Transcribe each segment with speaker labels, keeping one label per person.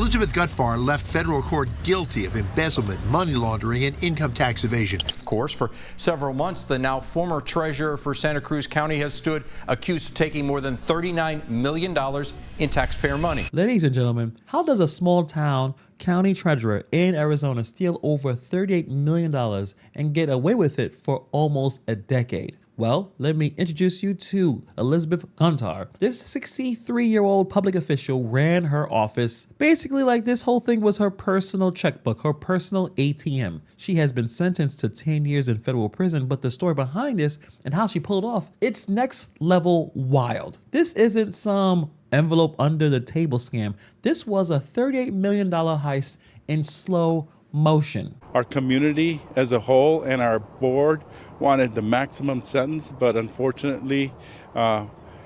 Speaker 1: Elizabeth Gutfahr left federal court guilty of embezzlement, money laundering, and income tax evasion.
Speaker 2: Of course, for several months, the now former treasurer for Santa Cruz County has stood accused of taking more than $39 million in taxpayer money.
Speaker 3: Ladies and gentlemen, how does a small town county treasurer in Arizona steal over $38 million and get away with it for almost a decade? Well, let me introduce you to Elizabeth Gutfahr. This 63-year-old public official ran her office basically like this whole thing was her personal checkbook, her personal ATM. She has been sentenced to 10 years in federal prison, but the story behind this and how she pulled off, it's next level wild. This isn't some envelope under the table scam. This was a $38 million heist in slow motion.
Speaker 4: Our community as a whole and our board wanted the maximum sentence, but unfortunately,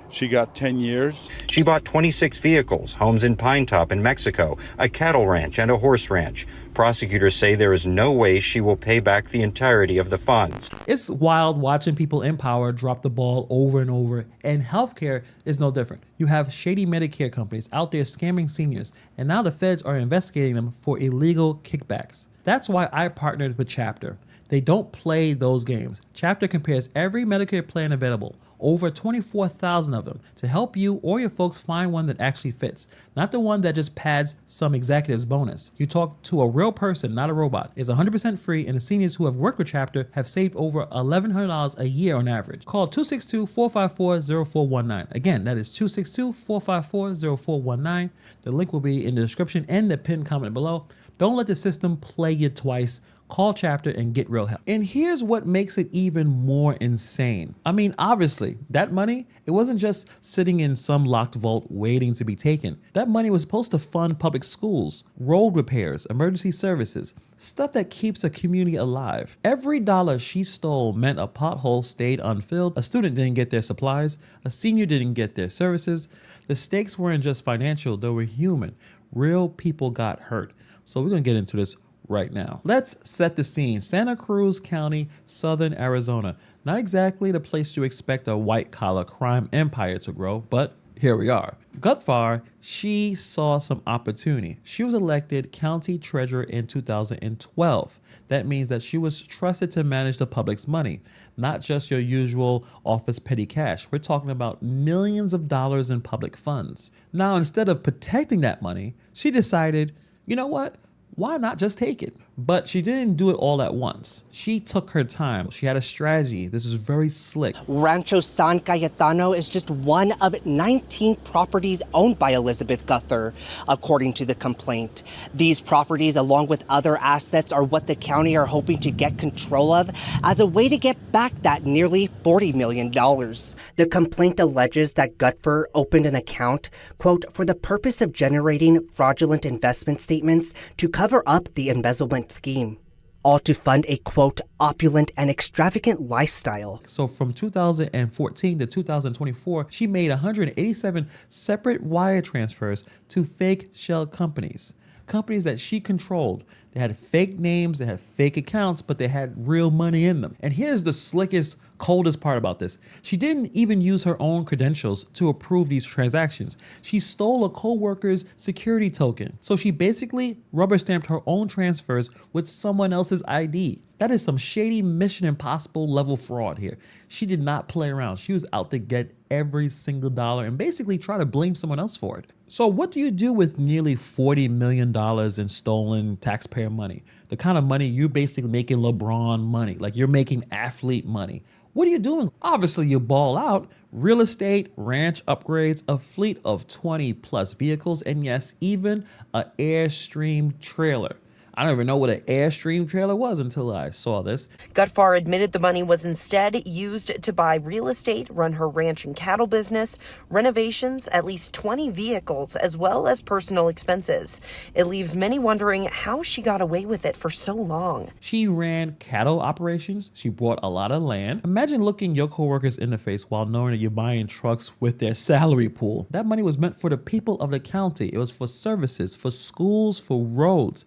Speaker 4: she got 10 years.
Speaker 5: She bought 26 vehicles, homes in Pine Top in Mexico, a cattle ranch, and a horse ranch. Prosecutors say there is no way she will pay back the entirety of the funds.
Speaker 3: It's wild watching people in power drop the ball over and over, and healthcare is no different. You have shady Medicare companies out there scamming seniors, and now the feds are investigating them for illegal kickbacks. That's why I partnered with Chapter. They don't play those games. Chapter compares every Medicare plan available, over 24,000 of them, to help you or your folks find one that actually fits, not the one that just pads some executive's bonus. You talk to a real person, not a robot. It's 100% free, and the seniors who have worked with Chapter have saved over $1,100 a year on average. Call 262-454-0419. Again, that is 262-454-0419. The link will be in the description and the pinned comment below. Don't let the system play you twice. Call Chapter and get real help. And here's what makes it even more insane. I mean, obviously, that money, it wasn't just sitting in some locked vault waiting to be taken. That money was supposed to fund public schools, road repairs, emergency services, stuff that keeps a community alive. Every dollar she stole meant a pothole stayed unfilled, a student didn't get their supplies, a senior didn't get their services. The stakes weren't just financial, they were human. Real people got hurt. So we're gonna get into this right now. Let's set the scene. Santa Cruz County, Southern Arizona. Not exactly the place you expect a white-collar crime empire to grow, but here we are. Gutfahr, she saw some opportunity. She was elected county treasurer in 2012. That means that she was trusted to manage the public's money, not just your usual office petty cash. We're talking about millions of dollars in public funds. Now, instead of protecting that money, she decided, you know what? Why not just take it? But she didn't do it all at once. She took her time. She had a strategy. This is very slick.
Speaker 6: Rancho San Cayetano is just one of 19 properties owned by Elizabeth Gutfahr, according to the complaint. These properties, along with other assets, are what the county are hoping to get control of as a way to get back that nearly $40 million. The complaint alleges that Gutfahr opened an account, quote, for the purpose of generating fraudulent investment statements to cover up the embezzlement scheme, all to fund a, quote, opulent and extravagant lifestyle.
Speaker 3: So from 2014 to 2024, she made 187 separate wire transfers to fake shell companies that she controlled. They had fake names, they had fake accounts, but they had real money in them. And here's the slickest, coldest part about this. She didn't even use her own credentials to approve these transactions. She stole a co-worker's security token. So she basically rubber stamped her own transfers with someone else's ID. That is some shady Mission Impossible level fraud here. She did not play around. She was out to get every single dollar and basically try to blame someone else for it. So what do you do with nearly $40 million in stolen taxpayer money? The kind of money you're basically making LeBron money, like you're making athlete money. What are you doing? Obviously you ball out. Real estate, ranch upgrades, a fleet of 20 plus vehicles, and yes, even an Airstream trailer. I don't even know what an Airstream trailer was until I saw this.
Speaker 7: Gutfahr admitted the money was instead used to buy real estate, run her ranch and cattle business, renovations, at least 20 vehicles, as well as personal expenses. It leaves many wondering how she got away with it for so long.
Speaker 3: She ran cattle operations. She bought a lot of land. Imagine looking your coworkers in the face while knowing that you're buying trucks with their salary pool. That money was meant for the people of the county. It was for services, for schools, for roads.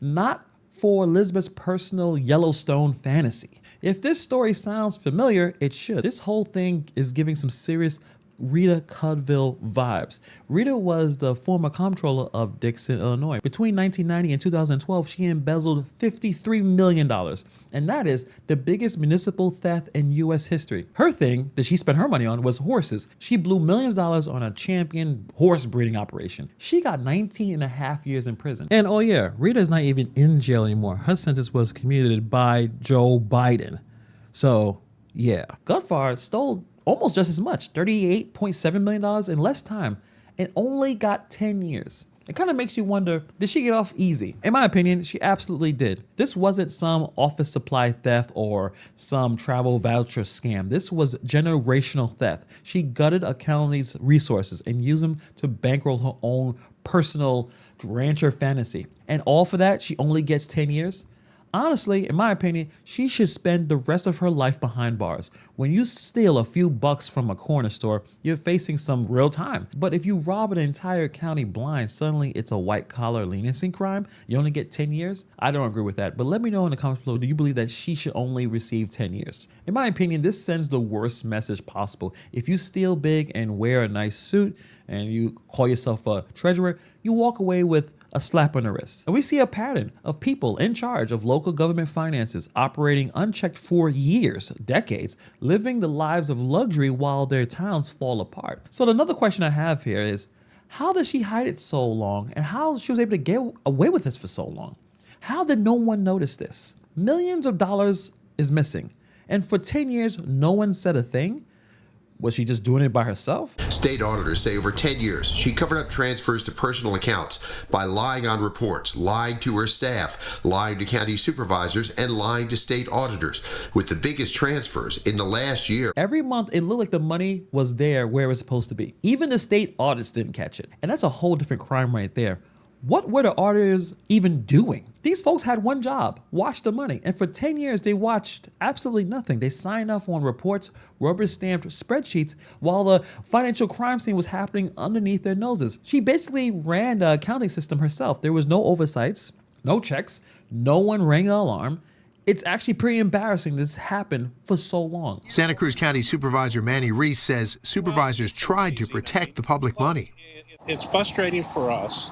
Speaker 3: Not for Elizabeth's personal Yellowstone fantasy. If this story sounds familiar, it should. This whole thing is giving some serious Rita Cudville vibes. Rita was the former comptroller of Dixon, Illinois. Between 1990 and 2012, she embezzled $53 million. And that is the biggest municipal theft in U.S. history. Her thing that she spent her money on was horses. She blew millions of dollars on a champion horse breeding operation. She got 19 and a half years in prison. And oh yeah, Rita is not even in jail anymore. Her sentence was commuted by Joe Biden. So yeah, Gutfahr stole almost just as much, $38.7 million in less time, and only got 10 years. It kind of makes you wonder, did she get off easy? In my opinion, she absolutely did. This wasn't some office supply theft or some travel voucher scam. This was generational theft. She gutted a county's resources and used them to bankroll her own personal rancher fantasy. And all for that, she only gets 10 years? Honestly, in my opinion, she should spend the rest of her life behind bars. When you steal a few bucks from a corner store, you're facing some real time. But if you rob an entire county blind, suddenly it's a white-collar leniency crime. You only get 10 years? I don't agree with that. But let me know in the comments below, do you believe that she should only receive 10 years? In my opinion, this sends the worst message possible. If you steal big and wear a nice suit and you call yourself a treasurer, you walk away with a slap on the wrist. And we see a pattern of people in charge of local government finances operating unchecked for years, decades, living the lives of luxury while their towns fall apart. So another question I have here is, how did she hide it so long and how she was able to get away with this for so long? How did no one notice this? Millions of dollars is missing. And for 10 years, no one said a thing? Was she just doing it by herself?
Speaker 8: State auditors say over 10 years, she covered up transfers to personal accounts by lying on reports, lying to her staff, lying to county supervisors, and lying to state auditors, with the biggest transfers in the last year.
Speaker 3: Every month, it looked like the money was there where it was supposed to be. Even the state audits didn't catch it. And that's a whole different crime right there. What were the auditors even doing? These folks had one job, watch the money. And for 10 years, they watched absolutely nothing. They signed off on reports, rubber-stamped spreadsheets, while the financial crime scene was happening underneath their noses. She basically ran the accounting system herself. There was no oversights, no checks, no one rang an alarm. It's actually pretty embarrassing this happened for so long.
Speaker 1: Santa Cruz County Supervisor Manny Reese says supervisors tried to protect the public money.
Speaker 9: It's frustrating for us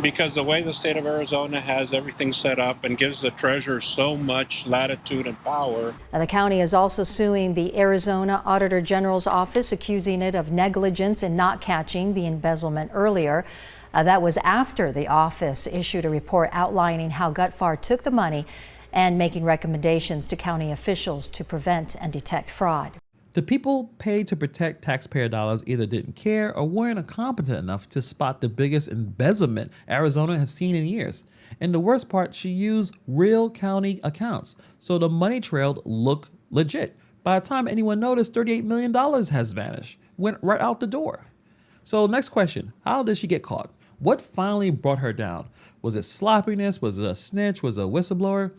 Speaker 9: because the way the state of Arizona has everything set up and gives the treasurer so much latitude and power.
Speaker 10: Now, the county is also suing the Arizona Auditor General's office, accusing it of negligence in not catching the embezzlement earlier. That was after the office issued a report outlining how Gutfahr took the money and making recommendations to county officials to prevent and detect fraud.
Speaker 3: The people paid to protect taxpayer dollars either didn't care or weren't competent enough to spot the biggest embezzlement Arizona have seen in years. And the worst part, she used real county accounts, so the money trail looked legit. By the time anyone noticed, $38 million has vanished, went right out the door. So next question, how did she get caught? What finally brought her down? Was it sloppiness? Was it a snitch? Was it a whistleblower?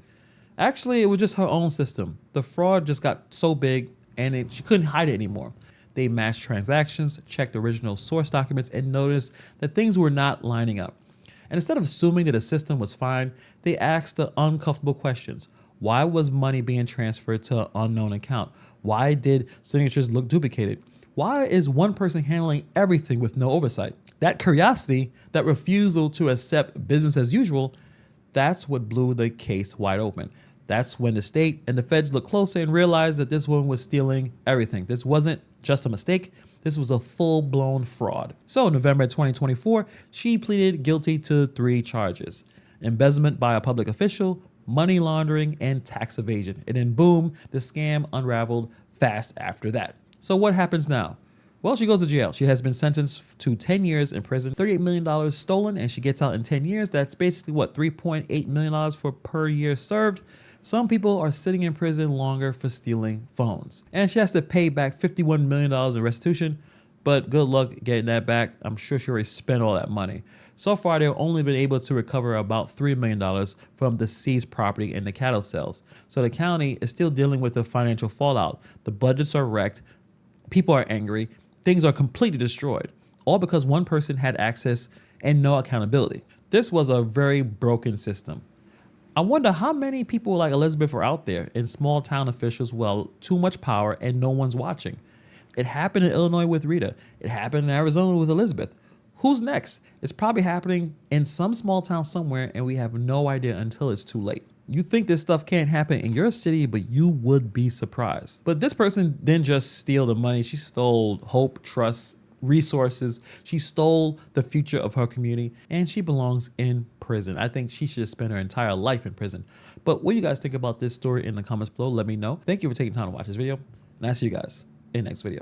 Speaker 3: Actually, it was just her own system. The fraud just got so big and she couldn't hide it anymore. They matched transactions, checked original source documents, and noticed that things were not lining up. And instead of assuming that the system was fine, they asked the uncomfortable questions. Why was money being transferred to an unknown account? Why did signatures look duplicated? Why is one person handling everything with no oversight? That curiosity, that refusal to accept business as usual, that's what blew the case wide open. That's when the state and the feds looked closer and realized that this woman was stealing everything. This wasn't just a mistake. This was a full-blown fraud. So in November 2024, she pleaded guilty to 3 charges: embezzlement by a public official, money laundering, and tax evasion. And then boom, the scam unraveled fast after that. So what happens now? Well, she goes to jail. She has been sentenced to 10 years in prison, $38 million stolen, and she gets out in 10 years. That's basically what, $3.8 million for per year served. Some people are sitting in prison longer for stealing phones. And she has to pay back $51 million in restitution, but good luck getting that back. I'm sure she already spent all that money. So far, they've only been able to recover about $3 million from the seized property and the cattle sales. So the county is still dealing with the financial fallout. The budgets are wrecked, people are angry, things are completely destroyed, all because one person had access and no accountability. This was a very broken system. I wonder how many people like Elizabeth are out there in small town officials with too much power and no one's watching. It happened in Illinois with Rita. It happened in Arizona with Elizabeth. Who's next? It's probably happening in some small town somewhere, and we have no idea until it's too late. You think this stuff can't happen in your city, but you would be surprised. But this person didn't just steal the money. She stole hope, trust, resources. She stole the future of her community, and she belongs in prison. I think she should spend her entire life in prison. But what do you guys think about this story in the comments below? Let me know. Thank you for taking time to watch this video, and I'll see you guys in the next video.